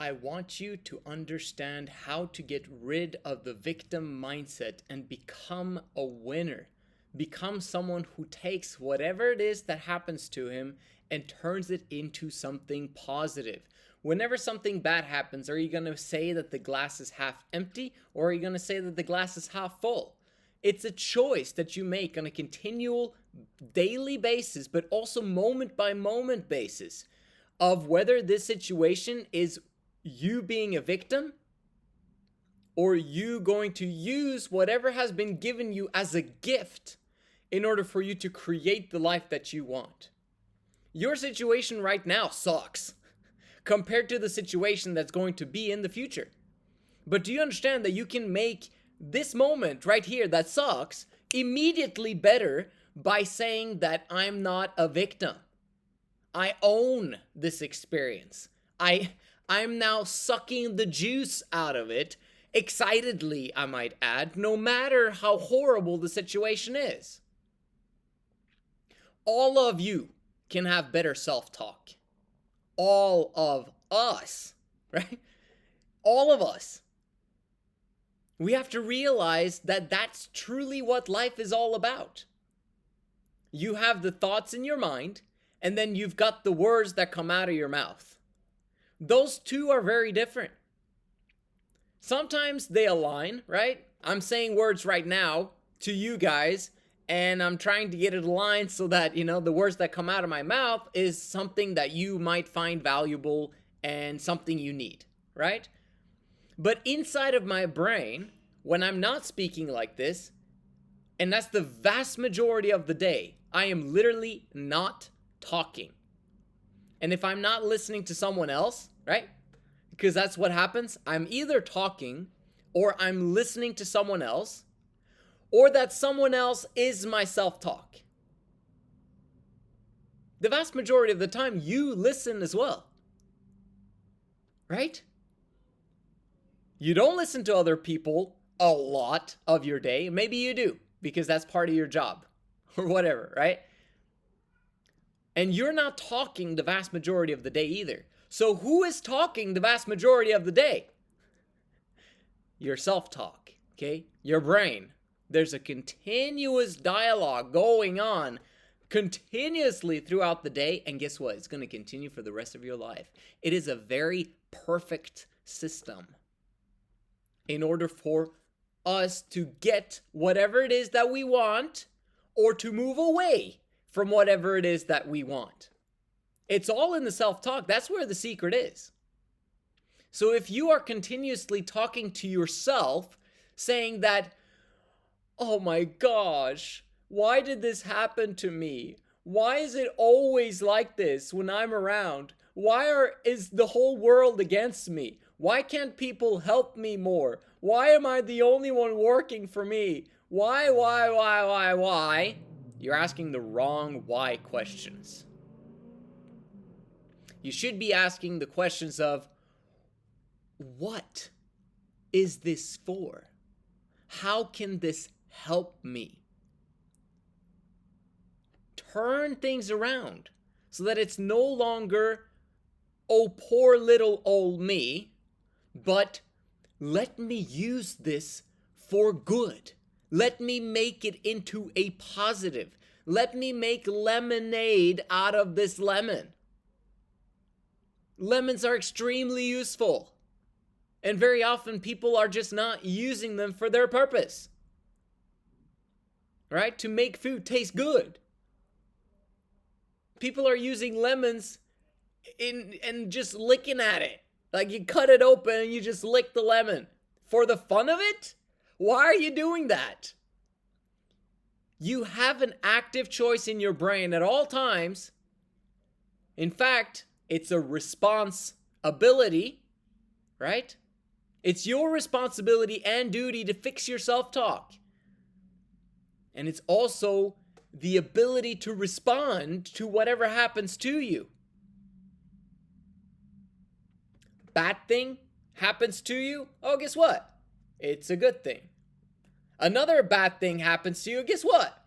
I want you to understand how to get rid of the victim mindset and become a winner. Become someone who takes whatever it is that happens to him and turns it into something positive. Whenever something bad happens, are you going to say that the glass is half empty, or are you going to say that the glass is half full? It's a choice that you make on a continual daily basis, but also moment by moment basis, of whether this situation is you being a victim or you going to use whatever has been given you as a gift in order for you to create the life that you want. Your situation right now sucks compared to the situation that's going to be in the future. But do you understand that you can make this moment right here that sucks immediately better by saying that I'm not a victim? I own this experience. I'm now sucking the juice out of it, excitedly, I might add, no matter how horrible the situation is. All of you can have better self-talk. All of us, right? All of us. We have to realize that that's truly what life is all about. You have the thoughts in your mind, and then you've got the words that come out of your mouth. Those two are very different. Sometimes they align, right? I'm saying words right now to you guys, and I'm trying to get it aligned so that, the words that come out of my mouth is something that you might find valuable and something you need, right? But inside of my brain, when I'm not speaking like this, and that's the vast majority of the day, I am literally not talking. And if I'm not listening to someone else, right? Because that's what happens. I'm either talking or I'm listening to someone else, or that someone else is my self-talk. The vast majority of the time, you listen as well, right? You don't listen to other people a lot of your day. Maybe you do, because that's part of your job or whatever, right? And you're not talking the vast majority of the day either. So who is talking the vast majority of the day? Your self-talk, okay? Your brain. There's a continuous dialogue going on continuously throughout the day. And guess what? It's going to continue for the rest of your life. It is a very perfect system in order for us to get whatever it is that we want or to move away from whatever it is that we want. It's all in the self-talk. That's where the secret is. So if you are continuously talking to yourself, saying that, oh my gosh, why did this happen to me? Why is it always like this when I'm around? Is the whole world against me? Why can't people help me more? Why am I the only one working for me? Why? You're asking the wrong why questions. You should be asking the questions of, what is this for? How can this help me? Turn things around so that it's no longer, oh, poor little old me, but let me use this for good. Let me make it into a positive. Let me make lemonade out of this lemon. Lemons are extremely useful. And very often people are just not using them for their purpose. Right? To make food taste good. People are using lemons and just licking at it. Like you cut it open and you just lick the lemon. For the fun of it? Why are you doing that? You have an active choice in your brain at all times. In fact, it's a responsibility, right? It's your responsibility and duty to fix your self-talk. And it's also the ability to respond to whatever happens to you. Bad thing happens to you. Oh, guess what? It's a good thing. Another bad thing happens to you. Guess what?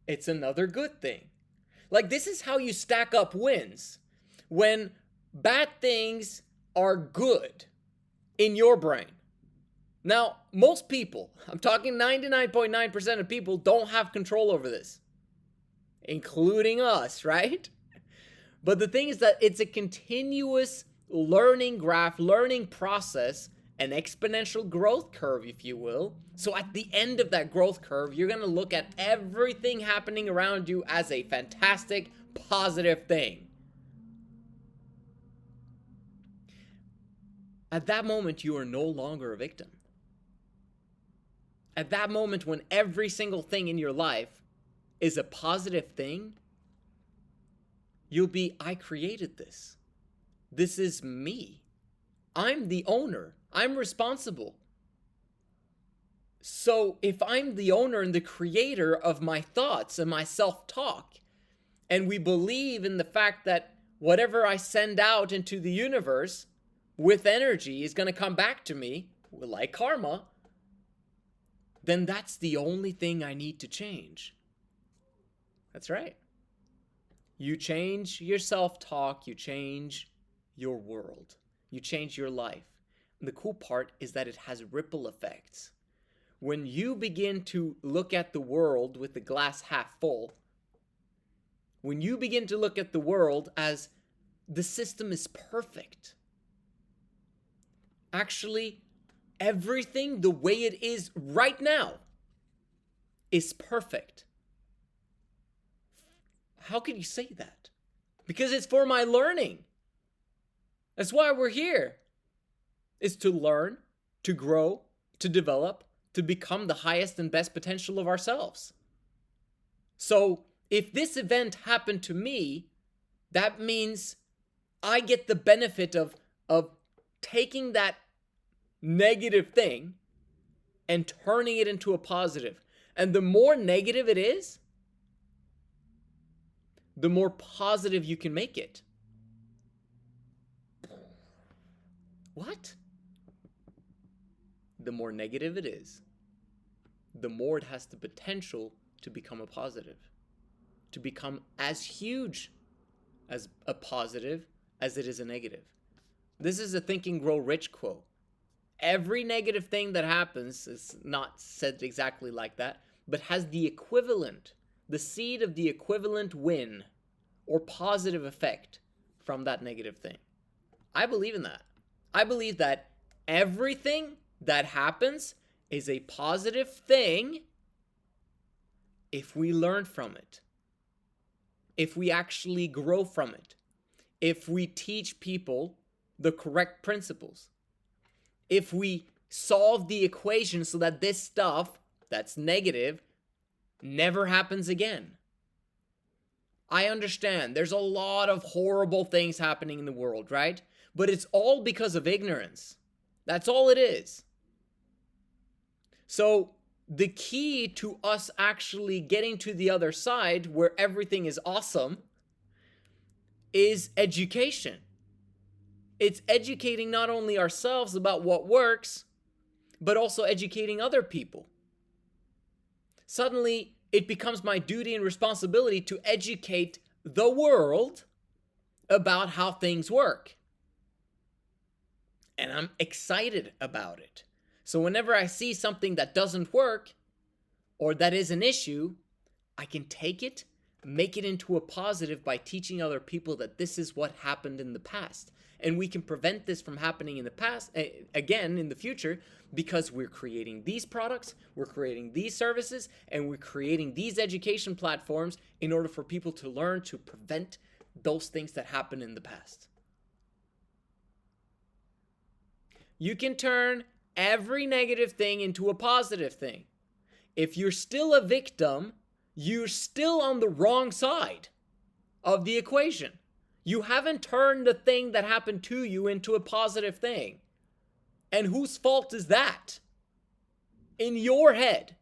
It's another good thing. Like, this is how you stack up wins. When bad things are good in your brain. Now, most people, I'm talking 99.9% of people, don't have control over this, including us, right? But the thing is that it's a continuous learning graph, learning process, an exponential growth curve, if you will. So at the end of that growth curve, you're going to look at everything happening around you as a fantastic, positive thing. At that moment, you are no longer a victim. At that moment, when every single thing in your life is a positive thing, you'll be, I created this. This is me. I'm the owner. I'm responsible. So if I'm the owner and the creator of my thoughts and my self-talk, and we believe in the fact that whatever I send out into the universe with energy is going to come back to me, like karma, then that's the only thing I need to change. That's right. You change your self-talk, you change your world, you change your life. And the cool part is that it has ripple effects. When you begin to look at the world with the glass half full, when you begin to look at the world as the system is perfect, actually, everything the way it is right now is perfect. How can you say that? Because it's for my learning. That's why we're here. It's to learn, to grow, to develop, to become the highest and best potential of ourselves. So if this event happened to me, that means I get the benefit of taking that negative thing and turning it into a positive. And the more negative it is, the more positive you can make it. What? The more negative it is, the more it has the potential to become a positive, to become as huge as a positive as it is a negative. This is a Think and Grow Rich quote. Every negative thing that happens is not said exactly like that, but has the equivalent, the seed of the equivalent win or positive effect from that negative thing. I believe in that. I believe that everything that happens is a positive thing if we learn from it, if we actually grow from it, if we teach people the correct principles, if we solve the equation so that this stuff that's negative never happens again. I understand there's a lot of horrible things happening in the world, right? But it's all because of ignorance. That's all it is. So the key to us actually getting to the other side where everything is awesome is education. It's educating not only ourselves about what works, but also educating other people. Suddenly, it becomes my duty and responsibility to educate the world about how things work. And I'm excited about it. So whenever I see something that doesn't work or that is an issue, I can take it, make it into a positive by teaching other people that this is what happened in the past. And we can prevent this from happening in the past, again, in the future, because we're creating these products, we're creating these services, and we're creating these education platforms in order for people to learn to prevent those things that happened in the past. You can turn every negative thing into a positive thing. If you're still a victim, you're still on the wrong side of the equation. You haven't turned the thing that happened to you into a positive thing. And whose fault is that? In your head.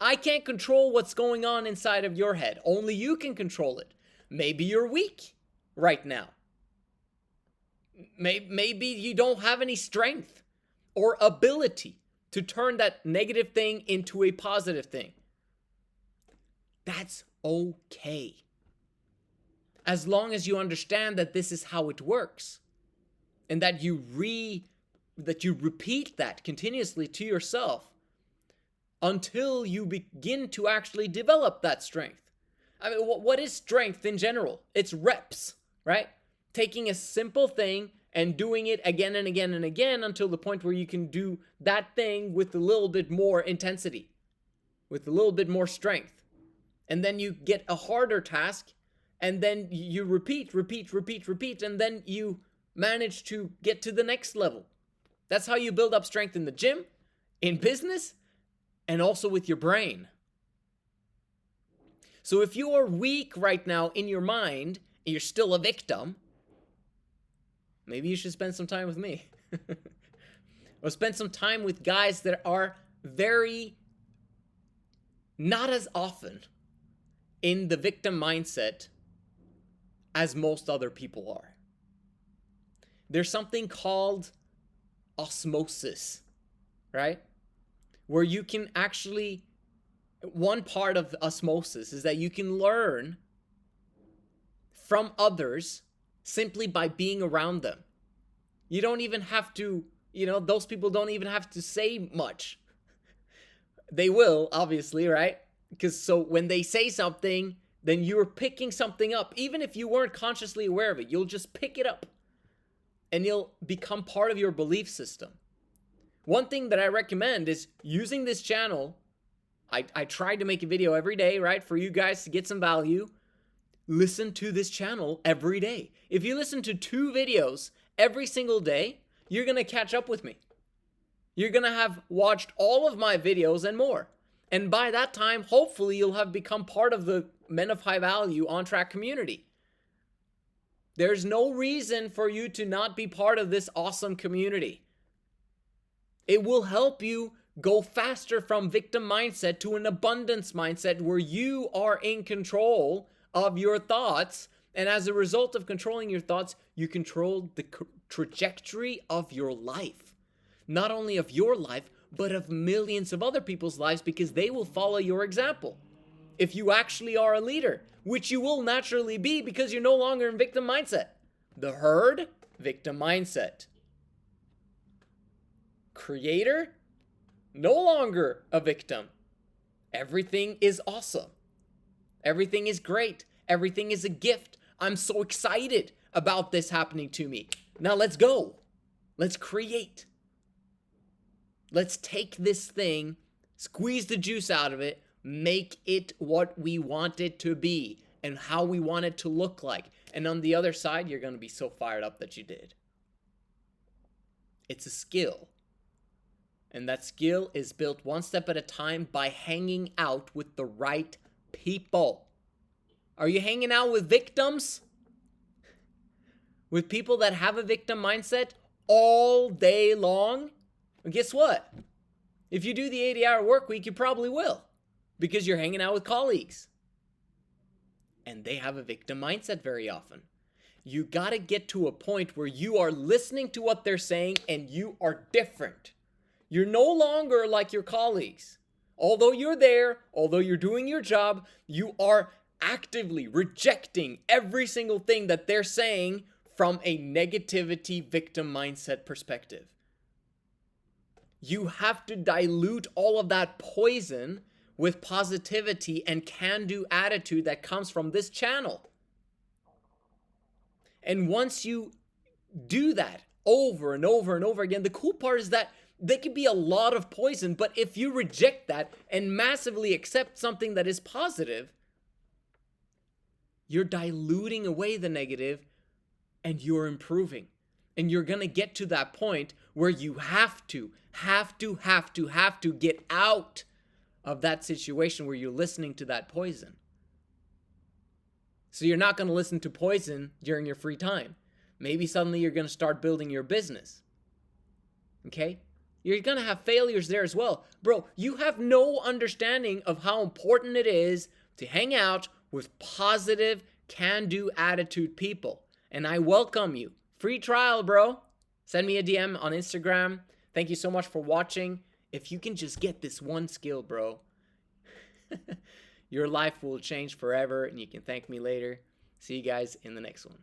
I can't control what's going on inside of your head. Only you can control it. Maybe you're weak right now. Maybe you don't have any strength or ability to turn that negative thing into a positive thing. That's okay. As long as you understand that this is how it works. and that you repeat that continuously to yourself until you begin to actually develop that strength. I mean, what is strength in general? It's reps, right? Taking a simple thing and doing it again and again and again until the point where you can do that thing with a little bit more intensity, with a little bit more strength. And then you get a harder task, and then you repeat, and then you manage to get to the next level. That's how you build up strength in the gym, in business, and also with your brain. So if you are weak right now in your mind, and you're still a victim, maybe you should spend some time with me. Or spend some time with guys that are not as often in the victim mindset as most other people are. There's something called osmosis, right? Where you can actually, one part of osmosis is that you can learn from others simply by being around them. You don't even have to, those people don't even have to say much. They will, obviously, right? Because so when they say something, then you're picking something up. Even if you weren't consciously aware of it, you'll just pick it up and you'll become part of your belief system. One thing that I recommend is using this channel. I try to make a video every day, right? For you guys to get some value. Listen to this channel every day. If you listen to 2 videos every single day, you're going to catch up with me. You're going to have watched all of my videos and more. And by that time, hopefully you'll have become part of the Men of High Value On Track community. There's no reason for you to not be part of this awesome community. It will help you go faster from victim mindset to an abundance mindset where you are in control of your thoughts. And as a result of controlling your thoughts, you control the trajectory of your life. Not only of your life, but of millions of other people's lives, because they will follow your example. If you actually are a leader, which you will naturally be because you're no longer in victim mindset. The herd, victim mindset. Creator, no longer a victim. Everything is awesome. Everything is great. Everything is a gift. I'm so excited about this happening to me. Now let's go. Let's create. Let's take this thing, squeeze the juice out of it, make it what we want it to be and how we want it to look like. And on the other side, you're going to be so fired up that you did. It's a skill. And that skill is built one step at a time by hanging out with the right people. Are you hanging out with victims? With people that have a victim mindset all day long? Well, guess what? If you do the 80-hour work week, you probably will, because you're hanging out with colleagues. And they have a victim mindset very often. You got to get to a point where you are listening to what they're saying and you are different. You're no longer like your colleagues. Although you're there, although you're doing your job, you are actively rejecting every single thing that they're saying from a negativity victim mindset perspective. You have to dilute all of that poison with positivity and can-do attitude that comes from this channel. And once you do that over and over and over again, the cool part is that there could be a lot of poison, but if you reject that and massively accept something that is positive, you're diluting away the negative and you're improving. And you're going to get to that point where you have to get out of that situation where you're listening to that poison. So you're not going to listen to poison during your free time. Maybe suddenly you're going to start building your business. Okay? You're going to have failures there as well. Bro, you have no understanding of how important it is to hang out with positive, can-do attitude people. And I welcome you. Free trial, bro. Send me a DM on Instagram. Thank you so much for watching. If you can just get this one skill, bro, your life will change forever and you can thank me later. See you guys in the next one.